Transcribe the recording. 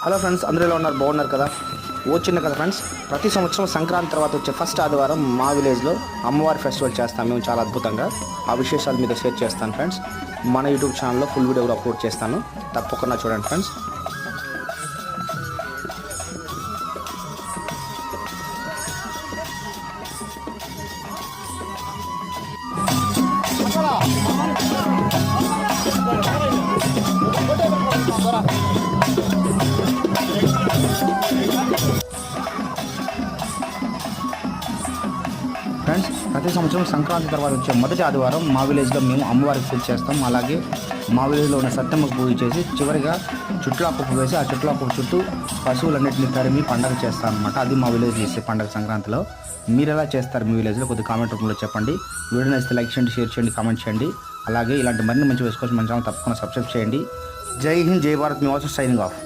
Hello friends, అందరూ ఎలా ఉన్నారు? బాగున్నారు కదా? వచ్చింది కదా ఫ్రెండ్స్, ప్రతి సంవత్సరం సంక్రాంతి తర్వాత వచ్చే ఫస్ట్ ఆదివారం మా విలేజ్లో అమ్మవారి ఫెస్టివల్ చేస్తాం మేము చాలా అద్భుతంగా. ఆ విశేషాలు మీద షేర్ చేస్తాను ఫ్రెండ్స్. మన యూట్యూబ్ ఛానల్లో ఫుల్ వీడియో కూడా అప్లోడ్ చేస్తాను, తప్పకుండా చూడండి ఫ్రెండ్స్. ఫ్రెండ్స్, ప్రతి సంవత్సరం సంక్రాంతి తర్వాత వచ్చే మొదటి ఆదివారం మా విలేజ్లో మేము అమ్మవారికి పూజ చేస్తాం. అలాగే మా విలేజ్లో ఉన్న సత్యమ్మకు పూజ చేసి చివరిగా చుట్లాపప్పు వేసి ఆ చుట్లాపప్పు చుట్టూ పశువులన్నింటినీ తరిమి పండగ చేస్తాం అనమాట. అది మా విలేజ్ చేసే పండగ సంక్రాంతిలో. మీరు ఎలా చేస్తారు మీ విలేజ్లో? కొద్దిగా కామెంట్ రూపంలో చెప్పండి. వీడియో నచ్చితే లైక్ చేయండి, షేర్ చేయండి, కామెంట్ చేయండి. అలాగే ఇలాంటి మరిన్ని మంచి వేసుకోవచ్చు మన ఛానల్ తప్పకుండా సబ్స్క్రైబ్ చేయండి. జై హింద్, జై భారత్. మీ వాచ్ సైనింగ్ ఆఫ్.